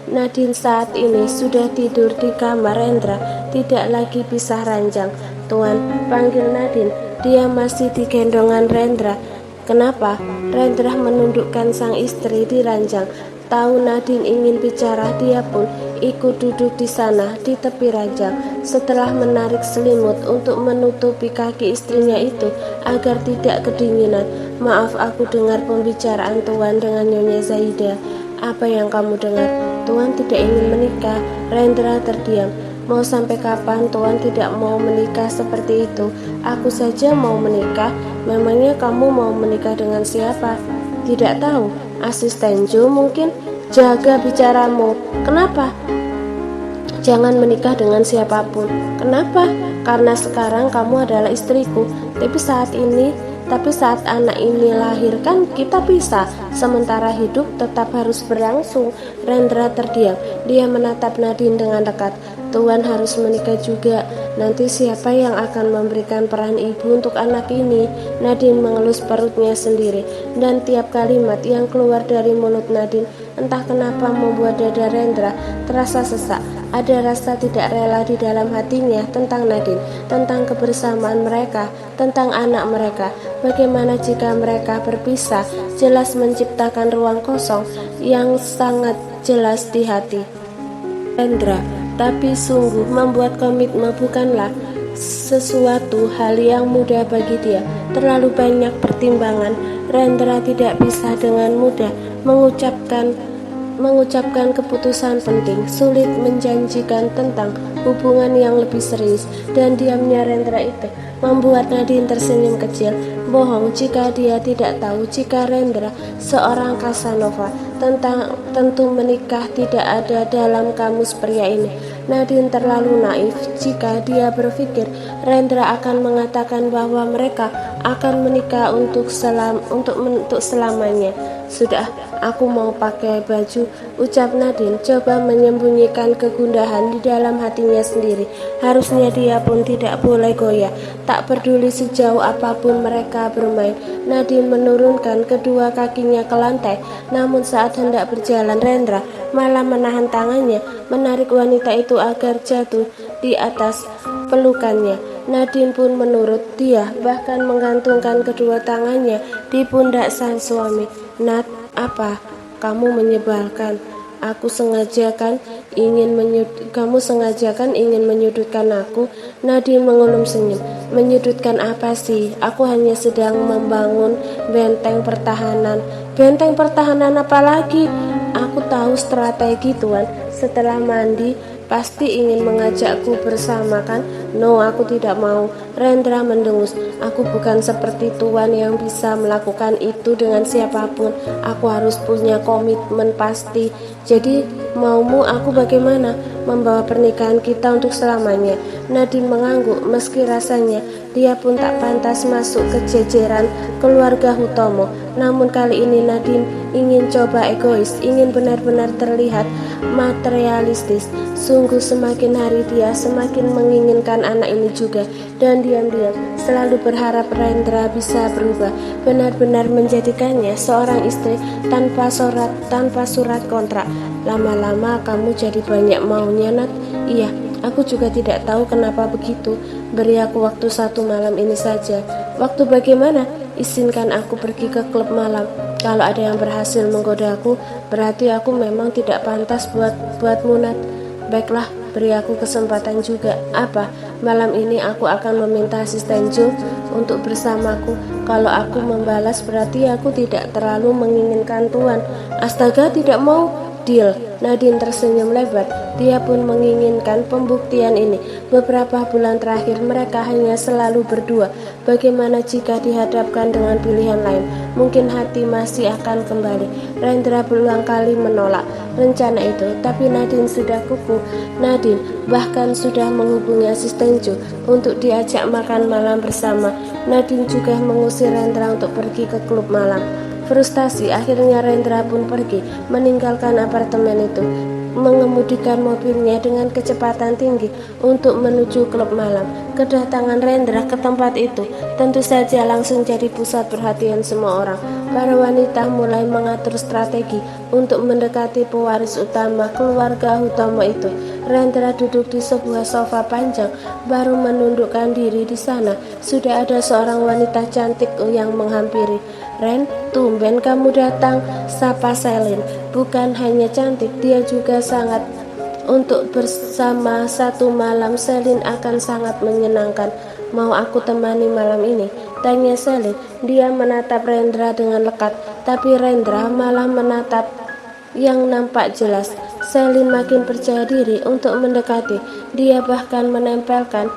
Nadine saat ini sudah tidur di kamar Rendra, tidak lagi pisah ranjang. Tuan, panggil Nadine. Dia masih di gendongan Rendra. Kenapa? Rendra menundukkan sang istri di ranjang. Tahu Nadine ingin bicara, dia pun ikut duduk di sana di tepi ranjang. Setelah menarik selimut untuk menutupi kaki istrinya itu agar tidak kedinginan. Maaf, aku dengar pembicaraan Tuan dengan Nyonya Zaida. Apa yang kamu dengar? Tuan tidak ingin menikah. Rendra terdiam. Mau sampai kapan Tuan tidak mau menikah seperti itu? Aku saja mau menikah. Memangnya kamu mau menikah dengan siapa? Tidak tahu. Asisten Jo mungkin? Jaga bicaramu. Kenapa? Jangan menikah dengan siapapun. Kenapa? Karena sekarang kamu adalah istriku. Tapi saat anak ini lahir kan kita pisah. Sementara hidup tetap harus berlangsung. Rendra terdiam. Dia menatap Nadine dengan dekat. Tuan harus menikah juga. Nanti siapa yang akan memberikan peran ibu untuk anak ini? Nadine mengelus perutnya sendiri. Dan tiap kalimat yang keluar dari mulut Nadine entah kenapa membuat dada Rendra terasa sesak. Ada rasa tidak rela di dalam hatinya tentang Nadine, tentang kebersamaan mereka, tentang anak mereka. Bagaimana jika mereka berpisah? Jelas menciptakan ruang kosong yang sangat jelas di hati Rendra. Tapi sungguh membuat komitmen bukanlah sesuatu hal yang mudah bagi dia. Terlalu banyak pertimbangan. Rendra tidak bisa dengan mudah mengucapkan keputusan penting, sulit menjanjikan tentang hubungan yang lebih serius. Dan diamnya Rendra itu membuat Nadine tersenyum kecil. Bohong jika dia tidak tahu jika Rendra seorang Casanova. Tentu menikah tidak ada dalam kamus pria ini. Nadine terlalu naif jika dia berpikir Rendra akan mengatakan bahwa mereka akan menikah untuk selamanya. Sudah, aku mau pakai baju, ucap Nadine, coba menyembunyikan kegundahan di dalam hatinya sendiri. Harusnya dia pun tidak boleh goyah, tak peduli sejauh apapun mereka bermain. Nadine menurunkan kedua kakinya ke lantai, namun saat hendak berjalan Rendra malah menahan tangannya, menarik wanita itu agar jatuh di atas pelukannya. Nadine pun menurut dia, bahkan menggantungkan kedua tangannya di pundak sang suami. Nat, apa? Kamu menyebalkan. Kamu sengaja kan ingin menyudutkan aku? Nadine mengulum senyum. Menyudutkan apa sih? Aku hanya sedang membangun benteng pertahanan. Benteng pertahanan apa lagi? Aku tahu strategi, Tuan. Setelah mandi pasti ingin mengajakku bersama kan? No, aku tidak mau. Rendra mendengus. Aku bukan seperti Tuan yang bisa melakukan itu dengan siapapun. Aku harus punya komitmen pasti. Jadi maumu aku bagaimana? Membawa pernikahan kita untuk selamanya. Nadine mengangguk meski rasanya dia pun tak pantas masuk ke jajaran keluarga Hutomo. Namun kali ini Nadine ingin coba egois, ingin benar-benar terlihat materialistis. Sungguh semakin hari dia semakin menginginkan anak ini juga. Dan diam-diam selalu berharap Rendra bisa berubah, benar-benar menjadikannya seorang istri tanpa surat kontrak. Lama-lama kamu jadi banyak maunya, Nat. Iya, aku juga tidak tahu kenapa begitu. Beri aku waktu 1 malam ini saja. Waktu bagaimana? Izinkan aku pergi ke klub malam. Kalau ada yang berhasil menggoda aku, berarti aku memang tidak pantas buatmu, Nat. Baiklah, beri aku kesempatan juga. Apa? Malam ini aku akan meminta asisten Jo untuk bersamaku. Kalau aku membalas berarti aku tidak terlalu menginginkan Tuan. Astaga, tidak mau. Deal. Nadine tersenyum lebar. Dia pun menginginkan pembuktian ini. Beberapa bulan terakhir mereka hanya selalu berdua. Bagaimana jika dihadapkan dengan pilihan lain? Mungkin hati masih akan kembali. Rendra berulang kali menolak rencana itu, tapi Nadine sudah kukuh. Nadine bahkan sudah menghubungi asisten Jo untuk diajak makan malam bersama. Nadine juga mengusir Rendra untuk pergi ke klub malam. Frustasi, akhirnya Rendra pun pergi, meninggalkan apartemen itu, mengemudikan mobilnya dengan kecepatan tinggi untuk menuju klub malam. Kedatangan Rendra ke tempat itu tentu saja langsung jadi pusat perhatian semua orang. Para wanita mulai mengatur strategi untuk mendekati pewaris utama keluarga Hutomo itu. Rendra duduk di sebuah sofa panjang, baru menundukkan diri. Di sana sudah ada seorang wanita cantik yang menghampiri. "Ren, tumben kamu datang," sapa Selin. Bukan hanya cantik, dia juga sangat. Untuk bersama satu malam Selin akan sangat menyenangkan. "Mau aku temani malam ini?" tanya Selin. Dia menatap Rendra dengan lekat, tapi Rendra malah menatap yang nampak jelas. Selin makin percaya diri untuk mendekati. Dia bahkan menempelkan,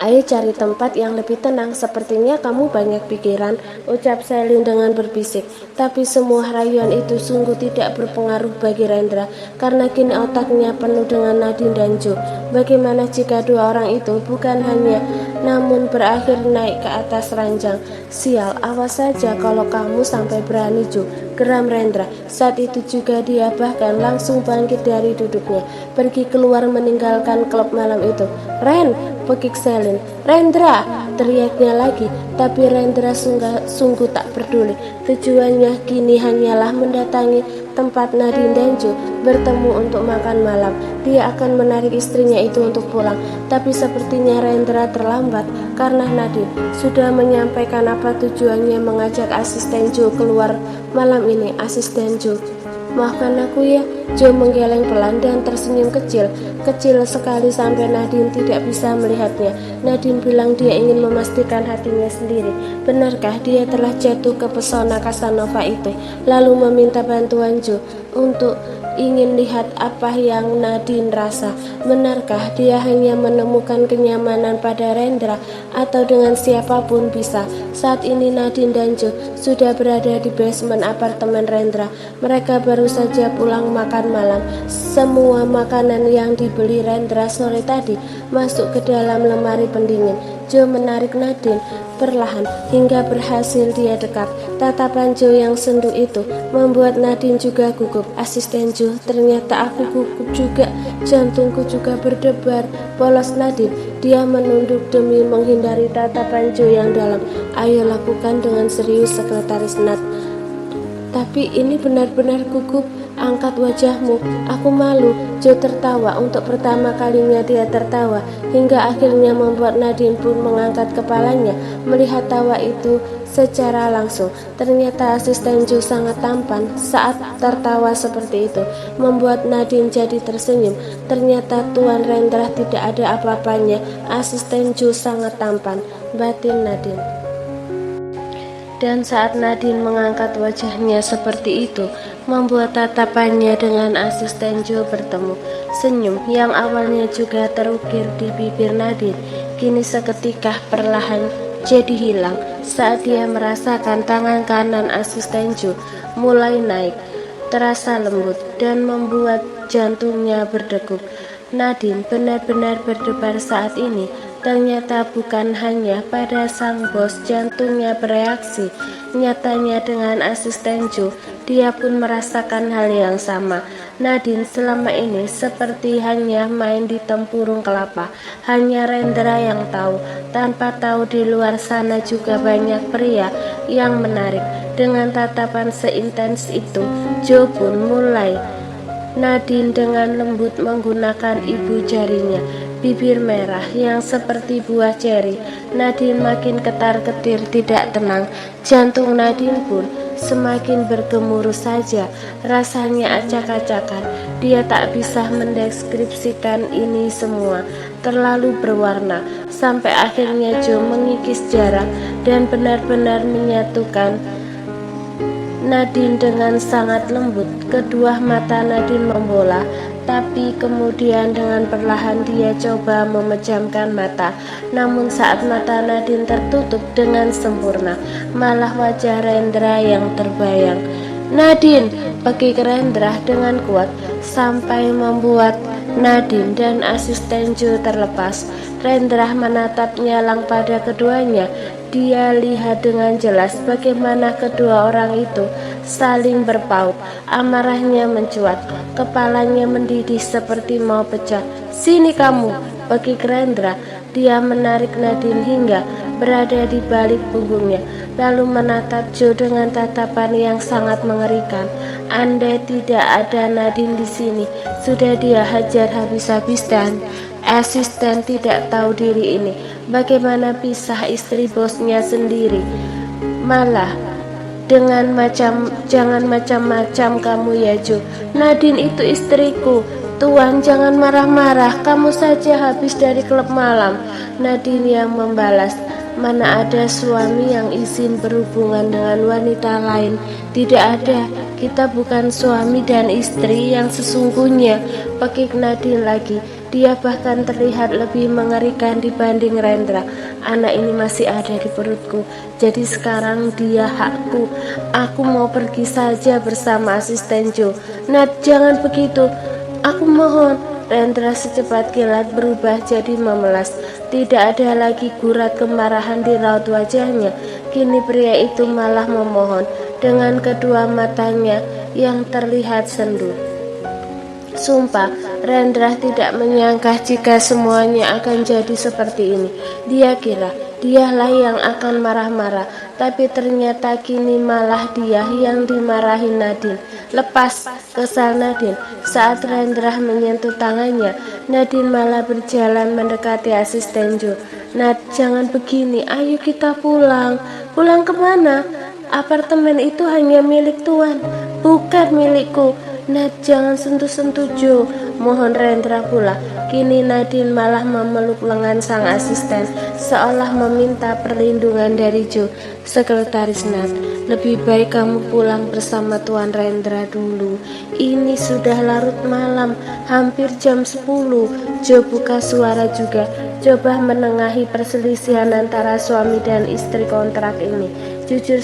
"Ayo cari tempat yang lebih tenang, sepertinya kamu banyak pikiran," ucap Selin dengan berbisik. Tapi semua rayuan itu sungguh tidak berpengaruh bagi Rendra, karena kini otaknya penuh dengan Nadine dan Joe. Bagaimana jika dua orang itu bukan hanya, namun berakhir naik ke atas ranjang? "Sial, awas saja kalau kamu sampai berani, Joe," geram Rendra. Saat itu juga dia bahkan langsung bangkit dari duduknya, pergi keluar meninggalkan klub malam itu. "Ren!" pekik Selin. "Rendra!" teriaknya lagi, tapi Rendra sungguh tak peduli. Tujuannya kini hanyalah mendatangi tempat Nadine dan Joe bertemu untuk makan malam. Dia akan menarik istrinya itu untuk pulang, tapi sepertinya Rendra terlambat karena Nadine sudah menyampaikan apa tujuannya mengajak asisten Joe keluar malam ini. "Asisten Joe, maafkan aku ya." Joe menggeleng pelan dan tersenyum kecil sekali sampai Nadine tidak bisa melihatnya. Nadine bilang dia ingin memastikan hatinya sendiri. Benarkah dia telah jatuh ke pesona Casanova itu? Lalu meminta bantuan Joe untuk ingin lihat apa yang Nadine rasa. Benarkah dia hanya menemukan kenyamanan pada Rendra atau dengan siapapun bisa? Saat ini Nadine dan Joe sudah berada di basement apartemen Rendra. Mereka baru saja pulang makan malam. Semua makanan yang dibeli Rendra sore tadi masuk ke dalam lemari pendingin. Joe menarik Nadine perlahan hingga berhasil dia dekat. Tatapan Joe yang sendu itu membuat Nadine juga gugup. "Asisten Joe, ternyata aku gugup juga. Jantungku juga berdebar," polos Nadine. Dia menunduk demi menghindari tatapan Joe yang dalam. "Ayo lakukan," dengan serius sekretaris Nat. "Tapi ini benar-benar gugup. Angkat wajahmu, aku malu." Joe tertawa. Untuk pertama kalinya dia tertawa, hingga akhirnya membuat Nadine pun mengangkat kepalanya melihat tawa itu secara langsung. Ternyata asisten Joe sangat tampan. Saat tertawa seperti itu membuat Nadine jadi tersenyum. Ternyata Tuan Rendra tidak ada apa-apanya. Asisten Joe sangat tampan, batin Nadine. Dan saat Nadine mengangkat wajahnya seperti itu, membuat tatapannya dengan asisten Joe bertemu. Senyum yang awalnya juga terukir di bibir Nadine, kini seketika perlahan jadi hilang saat dia merasakan tangan kanan asisten Joe mulai naik, terasa lembut dan membuat jantungnya berdegup. Nadine benar-benar berdebar saat ini. Ternyata bukan hanya pada sang bos jantungnya bereaksi, nyatanya dengan asisten Joe, dia pun merasakan hal yang sama. Nadine selama ini seperti hanya main di tempurung kelapa. Hanya Rendra yang tahu. Tanpa tahu di luar sana juga banyak pria yang menarik. Dengan tatapan seintens itu, Joe pun mulai Nadine dengan lembut menggunakan ibu jarinya. Bibir merah yang seperti buah ceri. Nadine makin ketar-ketir tidak tenang. Jantung Nadine pun semakin bergemuruh saja. Rasanya acak-acakan. Dia tak bisa mendeskripsikan ini semua. Terlalu berwarna. Sampai akhirnya Joe mengikis jarak dan benar-benar menyatukan Nadine dengan sangat lembut. Kedua mata Nadine membola, tapi kemudian dengan perlahan dia coba memejamkan mata. Namun saat mata Nadine tertutup dengan sempurna, malah wajah Rendra yang terbayang. "Nadine!" pekik Rendra dengan kuat, sampai membuat Nadine dan asisten Joe terlepas. Rendra menatap nyalang pada keduanya. Dia lihat dengan jelas bagaimana kedua orang itu saling berpaut. Amarahnya mencuat, kepalanya mendidih seperti mau pecah. "Sini kamu!" Pekik Rendra. Dia menarik Nadine hingga berada di balik punggungnya, lalu menatap Joe dengan tatapan yang sangat mengerikan. Andai tidak ada Nadine di sini, sudah dia hajar habis-habisan. Asisten tidak tahu diri ini. Bagaimana pisah istri bosnya sendiri? Malah dengan jangan macam-macam kamu ya Joe. Nadine itu istriku. Tuan, jangan marah-marah, kamu saja habis dari klub malam. Nadine yang membalas, mana ada suami yang izin berhubungan dengan wanita lain. Tidak ada, kita bukan suami dan istri yang sesungguhnya. Pekik Nadine lagi. Dia bahkan terlihat lebih mengerikan dibanding Rendra. Anak ini masih ada di perutku, jadi sekarang dia hakku. Aku mau pergi saja bersama asisten Joe. Nat, jangan begitu, aku mohon. Rendra secepat kilat berubah jadi memelas. Tidak ada lagi gurat kemarahan di raut wajahnya. Kini pria itu malah memohon dengan kedua matanya yang terlihat sendu. Sumpah, Rendra tidak menyangka jika semuanya akan jadi seperti ini. Dia kira dialah yang akan marah-marah, tapi ternyata kini malah dia yang dimarahi Nadine. Lepas, kesal Nadine. Saat Rendra menyentuh tangannya, Nadine malah berjalan mendekati asisten Joe. Nat, jangan begini, ayo kita pulang. Pulang kemana? Apartemen itu hanya milik Tuan, bukan milikku. Nat, jangan sentuh-sentuh Joe, mohon Rendra pula. Kini Nadine malah memeluk lengan sang asisten, seolah meminta perlindungan dari Joe. Sekretaris Nat, lebih baik kamu pulang bersama Tuan Rendra dulu. Ini sudah larut malam, hampir jam 10. Joe buka suara juga, coba menengahi perselisihan antara suami dan istri kontrak ini. Jujur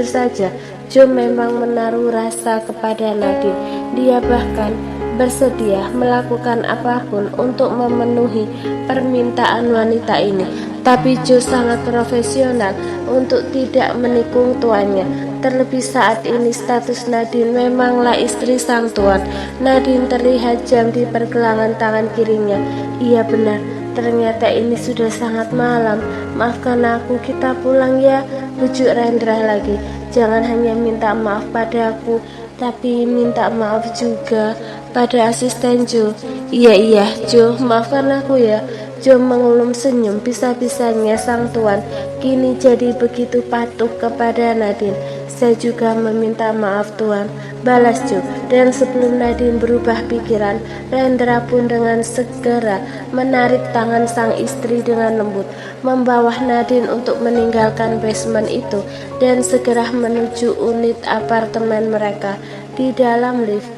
saja, Joe memang menaruh rasa kepada Nadine. Dia bahkan bersedia melakukan apapun untuk memenuhi permintaan wanita ini. Tapi Joe sangat profesional untuk tidak menikung tuannya. Terlebih saat ini status Nadine memanglah istri sang tuan. Nadine terlihat jam di pergelangan tangan kirinya. Iya benar, ternyata ini sudah sangat malam. Maafkan aku, kita pulang ya, bujuk Rendra lagi. Jangan hanya minta maaf padaku, tapi minta maaf juga pada asisten Joe. Iya Joe, maafkan aku ya. Joe mengulum senyum. Bisa-bisanya sang tuan kini jadi begitu patuh kepada Nadine. Saya juga meminta maaf Tuan, balas Joe. Dan sebelum Nadine berubah pikiran, Rendra pun dengan segera menarik tangan sang istri dengan lembut, membawa Nadine untuk meninggalkan basement itu dan segera menuju unit apartemen mereka. Di dalam lift,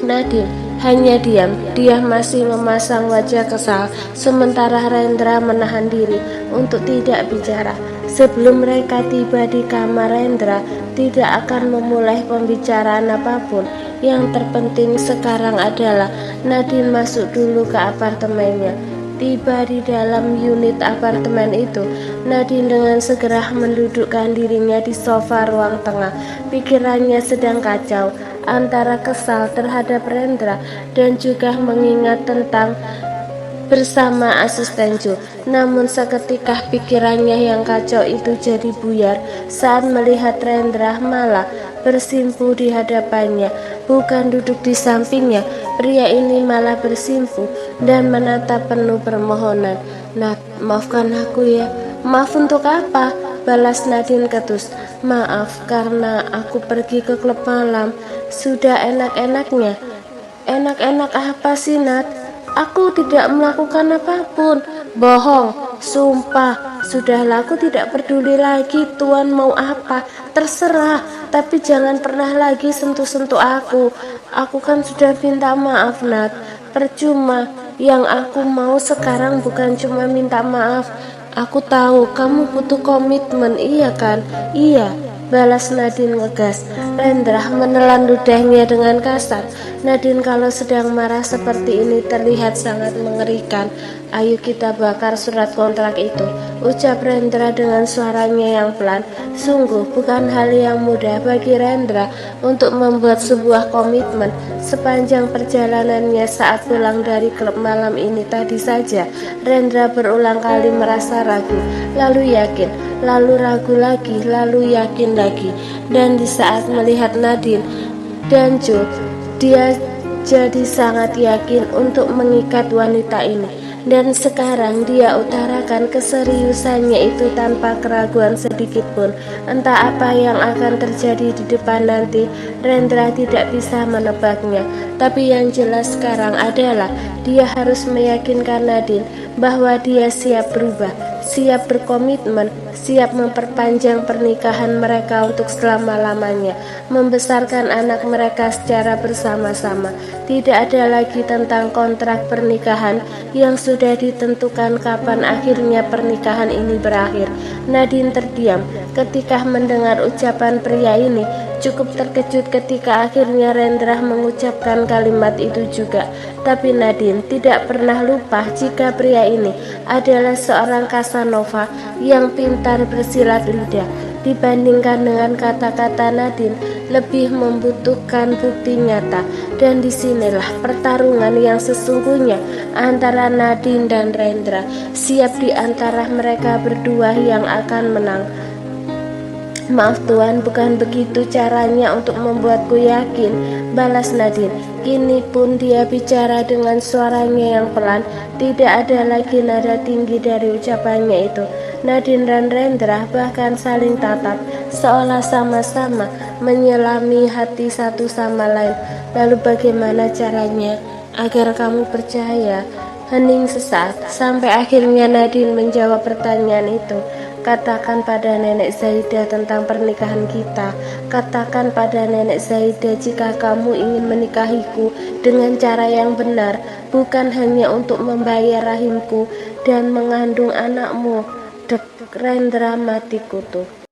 Nadine hanya diam. Dia masih memasang wajah kesal, sementara Rendra menahan diri untuk tidak bicara. Sebelum mereka tiba di kamar, Rendra tidak akan memulai pembicaraan apapun. Yang terpenting sekarang adalah Nadine masuk dulu ke apartemennya. Tiba di dalam unit apartemen itu, Nadine dengan segera mendudukkan dirinya di sofa ruang tengah. Pikirannya sedang kacau antara kesal terhadap Rendra dan juga mengingat tentang bersama asisten Joe. Namun seketika pikirannya yang kacau itu jadi buyar saat melihat Rendra malah bersimpuh di hadapannya, bukan duduk di sampingnya. Pria ini malah bersimpuh dan menatap penuh permohonan. Nat, maafkan aku ya. Maaf untuk apa? Balas Nadine ketus. Maaf karena aku pergi ke klub malam. Sudah enak-enaknya. Enak-enak apa sih Nat? Aku tidak melakukan apapun. Bohong, sumpah. Sudahlah, aku tidak peduli lagi Tuan mau apa. Terserah, tapi jangan pernah lagi sentuh-sentuh aku. Aku kan sudah minta maaf Nat. Percuma, yang aku mau sekarang bukan cuma minta maaf. Aku tahu kamu butuh komitmen, iya kan? Iya, balas Nadine ngegas. Rendra menelan ludahnya dengan kasar. Nadine kalau sedang marah seperti ini terlihat sangat mengerikan. Ayo kita bakar surat kontrak itu, ucap Rendra dengan suaranya yang pelan. Sungguh bukan hal yang mudah bagi Rendra untuk membuat sebuah komitmen. Sepanjang perjalanannya saat pulang dari klub malam ini tadi saja, Rendra berulang kali merasa ragu, lalu yakin, lalu ragu lagi, lalu yakin lagi. Dan di saat melihat Nadine dan Joe, dia jadi sangat yakin untuk mengikat wanita ini. Dan sekarang dia utarakan keseriusannya itu tanpa keraguan sedikit pun. Entah apa yang akan terjadi di depan nanti, Rendra tidak bisa menebaknya. Tapi yang jelas sekarang adalah dia harus meyakinkan Nadine bahwa dia siap berubah, siap berkomitmen, siap memperpanjang pernikahan mereka untuk selama-lamanya, membesarkan anak mereka secara bersama-sama. Tidak ada lagi tentang kontrak pernikahan yang sudah ditentukan kapan akhirnya pernikahan ini berakhir. Nadine terdiam ketika mendengar ucapan pria ini, cukup terkejut ketika akhirnya Rendra mengucapkan kalimat itu juga. Tapi Nadine tidak pernah lupa jika pria ini adalah seorang Casanova yang pintar bersilat lidah. Dibandingkan dengan kata-kata, Nadine lebih membutuhkan bukti nyata. Dan disinilah pertarungan yang sesungguhnya antara Nadine dan Rendra. Siap di antara mereka berdua yang akan menang. Maaf Tuan, bukan begitu caranya untuk membuatku yakin, balas Nadine. Kini pun dia bicara dengan suaranya yang pelan, tidak ada lagi nada tinggi dari ucapannya itu. Nadine dan Rendra bahkan saling tatap, seolah sama-sama menyelami hati satu sama lain. Lalu bagaimana caranya agar kamu percaya? Hening sesaat, sampai akhirnya Nadine menjawab pertanyaan itu. Katakan pada Nenek Zaida tentang pernikahan kita. Katakan pada Nenek Zaida jika kamu ingin menikahiku dengan cara yang benar, bukan hanya untuk membayar rahimku dan mengandung anakmu. Dek, Rendra mati kutu.